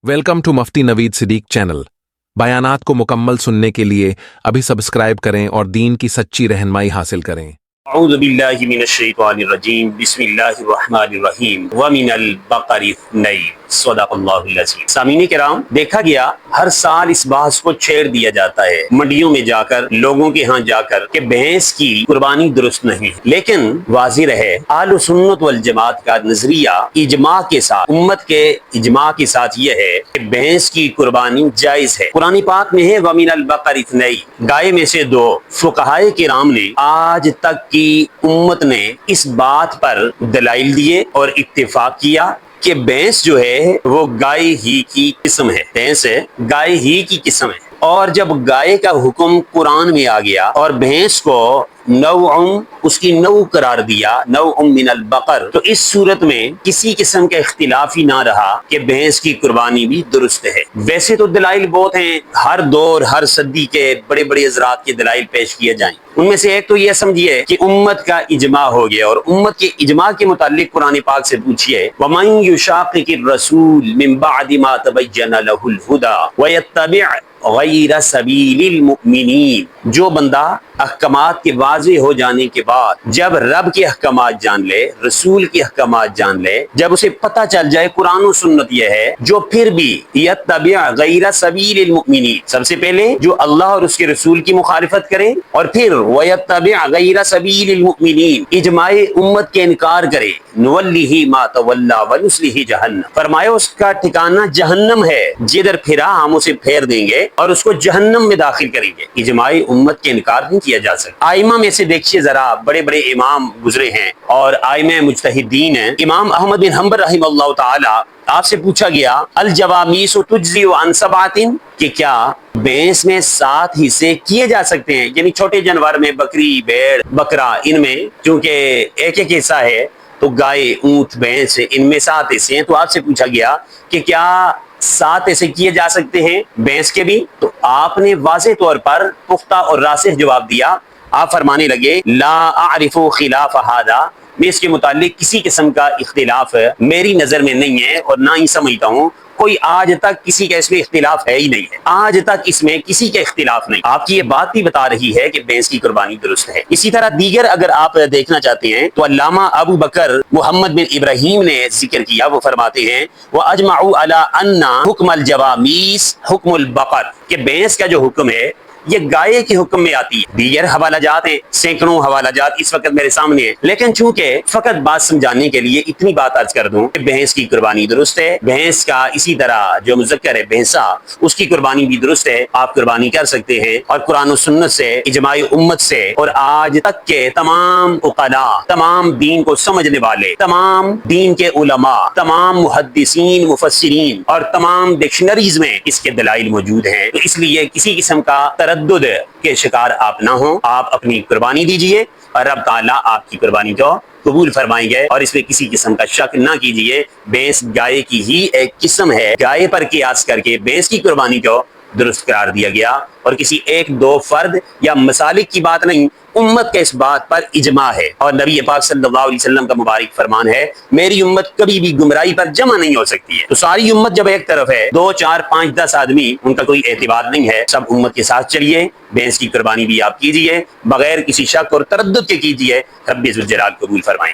Welcome to Mufti Naveed Siddique channel. बयानात को मुकम्मल सुनने के लिए अभी सब्सक्राइब करें और दीन की सच्ची रहनुमाई हासिल करें। अऊज़ु बिल्लाहि मिनश शैतानिर रजीम बिस्मिल्लाहिर रहमानिर रहीम व मिनल बकरि इस्नैन सदक़ल्लाहुल अज़ीम। सामीन किराम, देखा गया हर साल इस बात को छेड़ दिया जाता है मंडियों में जाकर, लोगों के यहाँ जाकर कि भैंस की कुर्बानी दुरुस्त नहीं है। लेकिन वाज़िह रहे अहले सुन्नत वल जमात का नजरिया इजमा के साथ, उम्मत के इजमा के साथ यह है कि भैंस की कुर्बानी जायज है। कुरान पाक में है व मिनल बकरि इस्नैन, गाय में से दो। फुक़हाए किराम ने आज तक की उम्मत ने इस बात पर दलाइल दिए और इत्तेफाक किया कि भैंस जो है वो गाय ही की किस्म है। भैंस गाय ही की किस्म है। और जब गाय का हुक्म कुरान में आ गया और भैंस को नौउम, उसकी नौ करार दिया, नौउम मिनल बकर, तो इस सूरत में किसी किस्म का इख्तिलाफ ही ना रहा कि भैंस की कुर्बानी भी दुरुस्त है। वैसे तो दलाइल बहुत हैं, हर दौर हर सदी के बड़े बड़े हज़रात के दलाइल पेश किए जाएं। उनमें से एक तो ये समझिए कि उम्मत का इजमा हो गया, और उम्मत के इजमा के मुतालिक कुरान पाक से पूछिए वमन युशाक़िक़िर रसूल मिन बअदि मा तबय्यन लहुल हुदा व यत्तबि' गैर सबीलिल मुमिनीन, जो बंदा अहकामात के वाज़ेह हो जाने के बाद जब रब के अहकामात जान ले, रसूल के अहकामात जान ले, जब उसे पता चल जाए कुरान और सुन्नत यह है, जो फिर भी यत्तबि' गैर सबीलिल मुमिनीन, सबसे पहले जो अल्लाह और उसके रसूल की मुखालिफत करे, और फिर वयत्तबि' गैर सबीलिल मुमिनीन, इजमाए उम्मत के इनकार करे, नुवल्लिही मा तवल्ला व नुस्लिही जहन्नम, फरमाया उसका ठिकाना जहन्नम है, जिधर फिरा हम उसे फेर देंगे और उसको जहन्नम में दाखिल करेंगे। इजमाए उम्मत के इनकार नहीं किया जा सकता। आइमा में से देखिए जरा, बड़े बड़े इमाम गुजरे हैं और आइमा मुज्तहिदीन हैं। इमाम अहमद बिन हंबल रहिमहुल्लाह ताला, आपसे पूछा गया अल जवामीस तुज्ज़ी अन सबअतिन, कि क्या भैंस में 7 हिस्से किए जा सकते हैं, यानी छोटे जानवर में बकरी, भेड़, बकरा, इनमें चूंकि एक एक हिस्सा है, तो गाय, ऊंट, भैंस, इनमें 7 हिस्से हैं। तो आपसे पूछा गया कि क्या 7 ऐसे किए जा सकते हैं भैंस के भी? तो आपने वाज़ेह तौर पर पुख्ता और रासिख जवाब दिया। आप फरमाने लगे ला आरिफु खिलाफ हादा, मैं इसके मुतालिक किसी किस्म का इख्तिलाफ मेरी नजर में नहीं है और ना ही समझता हूँ। कोई आज तक किसी का इसमें इख्तिलाफ है ही नहीं है, आज तक इसमें किसी का इख्तिलाफ नहीं। आपकी ये बात भी बता रही है कि भैंस की कुर्बानी दुरुस्त है। इसी तरह दीगर अगर आप देखना चाहते हैं तो अल्लामा अबू बकर मोहम्मद बिन इब्राहिम ने जिक्र किया, वो फरमाते हैं वो अजमाउ अला अन्ना हुक्मल जवामीस हुक्मुल बकर, कि भैंस का जो हुक्म है ये गाय के हुक्म में आती है। दीगर हवाला जात है, सैकड़ों हवाला जात इस वक्त मेरे सामने है, लेकिन चूंकि फकत बात समझाने के लिए इतनी बात अर्ज कर दूं कि भैंस की कुर्बानी दुरुस्त है। भैंस का इसी तरह जो मुज़क्कर है भैंसा, उसकी कुर्बानी भी दुरुस्त है, आप कुर्बानी कर सकते हैं। और कुरान और सुन्नत से, इजमाई उम्मत से और आज तक के तमाम उक़ला, तमाम दीन को समझने वाले, तमाम दीन के उलमा, तमाम मुहद्दिसीन, मुफस्सिरीन और तमाम डिक्शनरीज में इसके दलाइल मौजूद हैं। तो इसलिए किसी किस्म का तरद्दुद के शिकार आप ना हो, आप अपनी कुर्बानी दीजिए और रब ताला आपकी कुर्बानी को कबूल फरमाएंगे, और इसमें किसी किस्म का शक ना कीजिए। भैंस गाय की ही एक किस्म है, गाय पर कियास करके भैंस की कुर्बानी को दुरुस्त करार दिया गया, और किसी एक दो फर्द या मसालिक की बात नहीं, उम्मत के इस बात पर इजमा है। और नबी पाक सल्लल्लाहु अलैहि वसल्लम का मुबारक फरमान है मेरी उम्मत कभी भी गुमराही पर जमा नहीं हो सकती है। तो सारी उम्मत जब एक तरफ है, 2, 4, 5, 10 आदमी, उनका कोई एतबार नहीं है, सब उम्मत के साथ चलिए, भैंस की कुर्बानी भी आप कीजिए बगैर किसी शक और तरद्दुद के कीजिए, रब्बे ज़ुल जलाल कबूल फरमाएं।